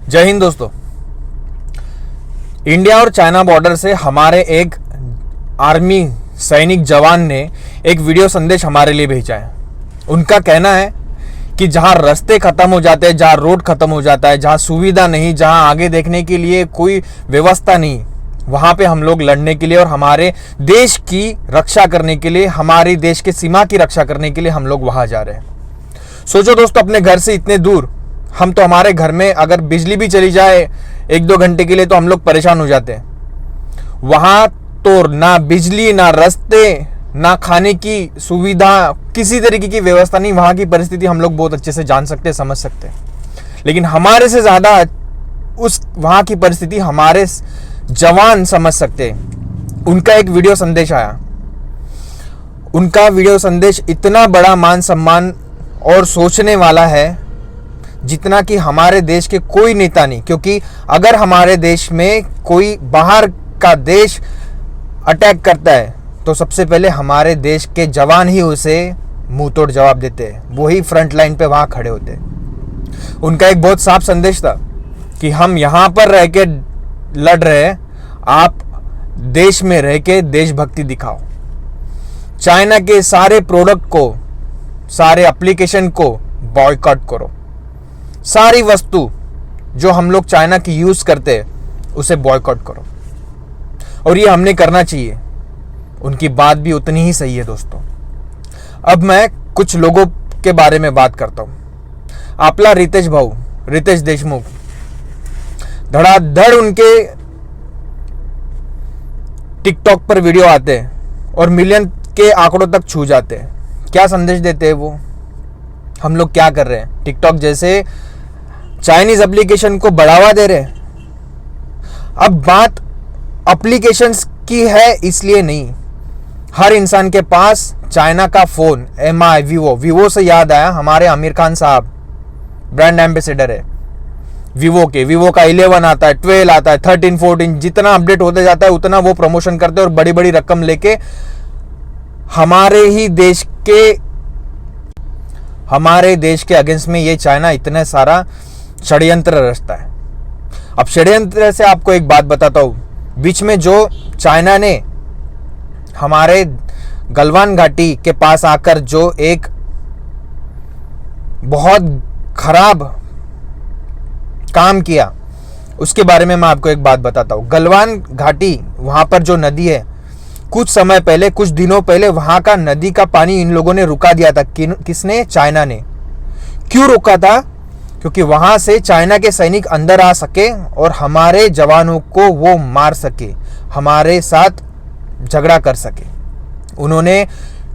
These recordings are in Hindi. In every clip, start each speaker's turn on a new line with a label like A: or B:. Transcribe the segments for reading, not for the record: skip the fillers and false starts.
A: जय हिंद दोस्तों। इंडिया और चाइना बॉर्डर से हमारे एक आर्मी सैनिक जवान ने एक वीडियो संदेश हमारे लिए भेजा है। उनका कहना है कि जहां रास्ते खत्म हो जाते हैं, जहां रोड खत्म हो जाता है, जहां सुविधा नहीं, जहां आगे देखने के लिए कोई व्यवस्था नहीं, वहां पे हम लोग लड़ने के लिए और हमारे देश की रक्षा करने के लिए, हमारे देश के सीमा की रक्षा करने के लिए हम लोग वहां जा रहे हैं। सोचो दोस्तों, अपने घर से इतने दूर, हम तो हमारे घर में अगर बिजली भी चली जाए 1-2 घंटे के लिए तो हम लोग परेशान हो जाते हैं। वहां तो ना बिजली, ना रास्ते, ना खाने की सुविधा, किसी तरीके की व्यवस्था नहीं। वहां की परिस्थिति हम लोग बहुत अच्छे से जान सकते हैं, समझ सकते हैं, लेकिन हमारे से ज्यादा उस वहां की परिस्थिति हमारे जवान समझ सकते हैं। उनका एक वीडियो संदेश आया। उनका वीडियो संदेश इतना बड़ा मान सम्मान और सोचने वाला है जितना कि हमारे देश के कोई नेता नहीं। क्योंकि अगर हमारे देश में कोई बाहर का देश अटैक करता है तो सबसे पहले हमारे देश के जवान ही उसे मुंह तोड़ जवाब देते हैं, वही फ्रंट लाइन पे वहां खड़े होते हैं। उनका एक बहुत साफ संदेश था कि हम यहां पर रह के लड़ रहे हैं, आप देश में रह के देशभक्ति दिखाओ। चाइना के सारे प्रोडक्ट को, सारे एप्लीकेशन को बॉयकॉट करो। सारी वस्तु जो हम लोग चाइना की यूज करते हैं उसे बॉयकॉट करो। और ये हमने करना चाहिए। उनकी बात भी उतनी ही सही है दोस्तों। अब मैं कुछ लोगों के बारे में बात करता हूं। आपला रितेश भाऊ, रितेश देशमुख, धड़ाधड़ उनके टिकटॉक पर वीडियो आते हैं और मिलियन के आंकड़ों तक छू जाते हैं। क्या संदेश देते हैं वो? हम लोग क्या कर रहे हैं? टिकटॉक जैसे चाइनीज एप्लीकेशन को बढ़ावा दे रहे हैं। अब बात एप्लीकेशंस की है इसलिए नहीं, हर इंसान के पास चाइना का फोन, MI, वीवो से याद आया, हमारे आमिर खान साहब ब्रांड एम्बेसडर है वीवो का 11 आता है, 12 आता है, 13, 14, जितना अपडेट होते जाता है उतना वो प्रमोशन करते हैं और बड़ी बड़ी रकम लेके हमारे देश के अगेंस्ट में ये चाइना इतना सारा षड्यंत्र रचता है। अब षड्यंत्र से आपको एक बात बताता हूं। बीच में जो चाइना ने हमारे गलवान घाटी के पास आकर जो एक बहुत खराब काम किया, उसके बारे में मैं आपको एक बात बताता हूं। गलवान घाटी, वहां पर जो नदी है, कुछ समय पहले, कुछ दिनों पहले वहां का नदी का पानी इन लोगों ने रुका दिया था। किसने? चाइना ने। क्यों रोका था? क्योंकि वहां से चाइना के सैनिक अंदर आ सके और हमारे जवानों को वो मार सके, हमारे साथ झगड़ा कर सके। उन्होंने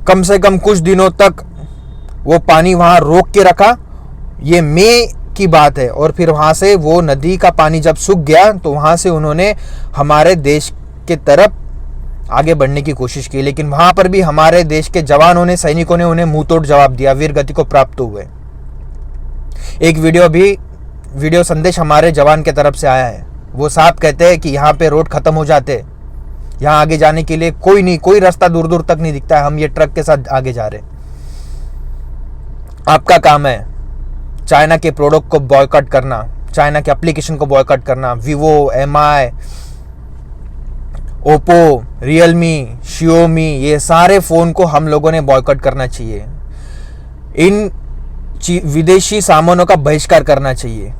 A: कम से कम कुछ दिनों तक वो पानी वहां रोक के रखा। ये मई की बात है। और फिर वहां से वो नदी का पानी जब सूख गया तो वहां से उन्होंने हमारे देश के तरफ आगे बढ़ने की कोशिश की, लेकिन वहां पर भी हमारे देश के जवानों ने, सैनिकों ने उन्हें मुंह तोड़ जवाब दिया, वीर गति को प्राप्त हुए। एक वीडियो संदेश हमारे जवान के तरफ से आया है। वो साफ कहते हैं कि यहाँ पे रोड खत्म हो जाते, यहाँ आगे जाने के लिए कोई नहीं, कोई रास्ता दूर दूर तक नहीं दिखता है, हम ये ट्रक के साथ आगे जा रहे। आपका काम है चाइना के प्रोडक्ट को बॉयकॉट करना, चाइना के एप्लीकेशन को बॉयकॉट करना। Vivo, MI, Oppo, Realme, Xiaomi, ये सारे फोन को हम लोगों ने बॉयकॉट करना चाहिए। इन विदेशी सामानों का बहिष्कार करना चाहिए।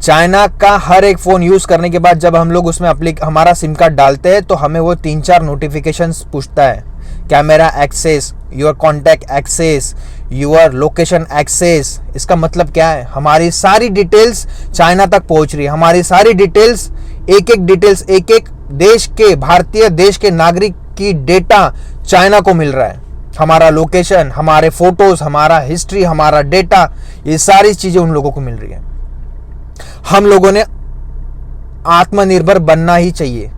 A: चाइना का हर एक फोन यूज करने के बाद जब हम लोग उसमें हमारा सिम कार्ड डालते हैं तो हमें वो 3-4 नोटिफिकेशंस पूछता है। Camera access, your contact access, your location access. इसका मतलब क्या है? हमारी सारी डिटेल्स चाइना तक पहुंच रही है। हमारी सारी डिटेल्स, एक देश के, भारतीय देश के नागरिक की डेटा चाइना को मिल रहा है। हमारा लोकेशन, हमारे फोटोज, हमारा हिस्ट्री, हमारा डेटा, ये सारी चीजें उन लोगों को मिल रही है। हम लोगों ने आत्मनिर्भर बनना ही चाहिए।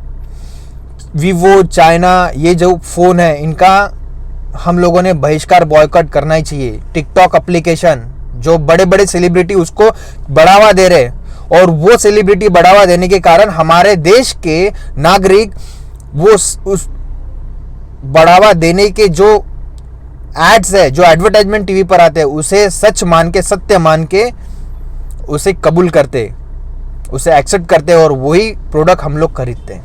A: वीवो, चाइना, ये जो फोन है इनका हम लोगों ने बहिष्कार, बॉयकॉट करना ही चाहिए। टिकटॉक एप्लीकेशन, जो बड़े बड़े सेलिब्रिटी उसको बढ़ावा दे रहे, और वो सेलिब्रिटी बढ़ावा देने के कारण हमारे देश के नागरिक वो उस बढ़ावा देने के जो एड्स है, जो एडवर्टाइजमेंट टीवी पर आते हैं, उसे सच मान के, सत्य मान के उसे कबूल करते। उसे एक्सेप्ट करते हैं और वही प्रोडक्ट हम लोग खरीदते हैं।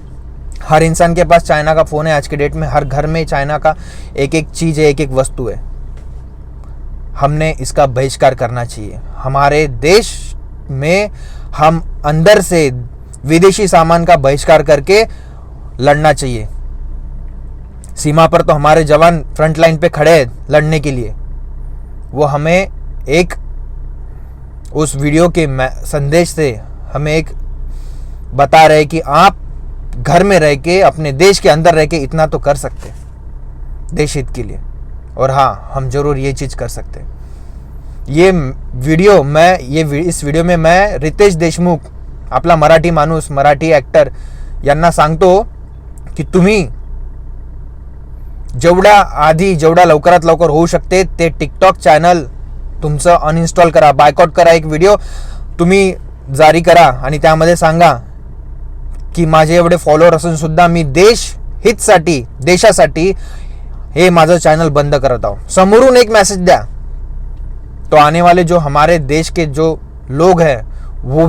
A: हर इंसान के पास चाइना का फ़ोन है आज के डेट में, हर घर में चाइना का एक एक चीज़ है, एक एक वस्तु है। हमने इसका बहिष्कार करना चाहिए। हमारे देश में हम अंदर से विदेशी सामान का बहिष्कार करके लड़ना चाहिए। सीमा पर तो हमारे जवान फ्रंट लाइन पे खड़े हैं लड़ने के लिए। वो हमें एक उस वीडियो के संदेश से हमें एक बता रहे कि आप घर में रह के, अपने देश के अंदर रह के इतना तो कर सकते देश हित के लिए। और हाँ, हम जरूर ये चीज़ कर सकते हैं। इस वीडियो में मैं रितेश देशमुख, आपला मराठी माणूस, मराठी ॲक्टर यांना सांगतो की तुम्ही जेवढा लवकरात लवकर होऊ शकते ते टिकटॉक चॅनल तुमचं अनइन्स्टॉल करा, बायकॉट करा। एक व्हिडिओ तुम्ही जारी करा आणि त्यामध्ये सांगा की माझे एवढे फॉलोअर असून सुद्धा मी देशासाठी हे माझं चॅनल बंद करत आहो। समोरून एक मैसेज द्या, तो आने वाले जो हमारे देश के जो लोग हैं वो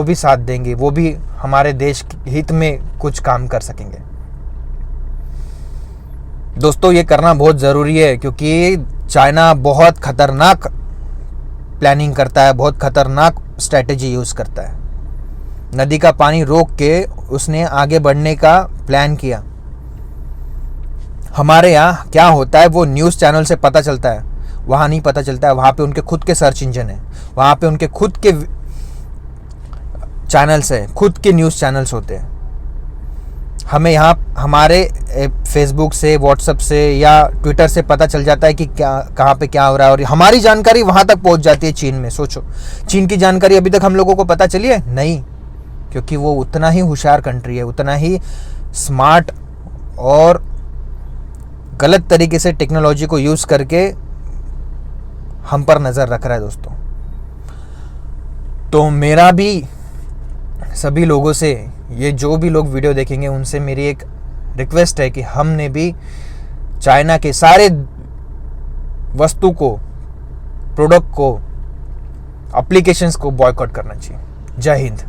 A: भी साथ देंगे, वो भी हमारे देश हित में कुछ काम कर सकेंगे। दोस्तों, ये करना बहुत ज़रूरी है क्योंकि चाइना बहुत खतरनाक प्लानिंग करता है, बहुत खतरनाक स्ट्रैटेजी यूज़ करता है। नदी का पानी रोक के उसने आगे बढ़ने का प्लान किया। हमारे यहाँ क्या होता है वो न्यूज़ चैनल से पता चलता है, वहाँ नहीं पता चलता है। वहाँ पे उनके खुद के सर्च इंजन है, वहाँ पे उनके खुद के चैनल्स है, खुद के न्यूज़ चैनल्स होते हैं। हमें यहाँ हमारे फेसबुक से, व्हाट्सएप से या ट्विटर से पता चल जाता है कि कहाँ पे क्या हो रहा है, और हमारी जानकारी वहाँ तक पहुँच जाती है चीन में। सोचो, चीन की जानकारी अभी तक हम लोगों को पता चली है? नहीं, क्योंकि वो उतना ही होशियार कंट्री है, उतना ही स्मार्ट और गलत तरीके से टेक्नोलॉजी को यूज़ करके हम पर नज़र रख रहा है। दोस्तों, तो मेरा भी सभी लोगों से, ये जो भी लोग वीडियो देखेंगे उनसे मेरी एक रिक्वेस्ट है कि हमने भी चाइना के सारे वस्तु को, प्रोडक्ट को, एप्लीकेशंस को बॉयकॉट करना चाहिए। जय हिंद।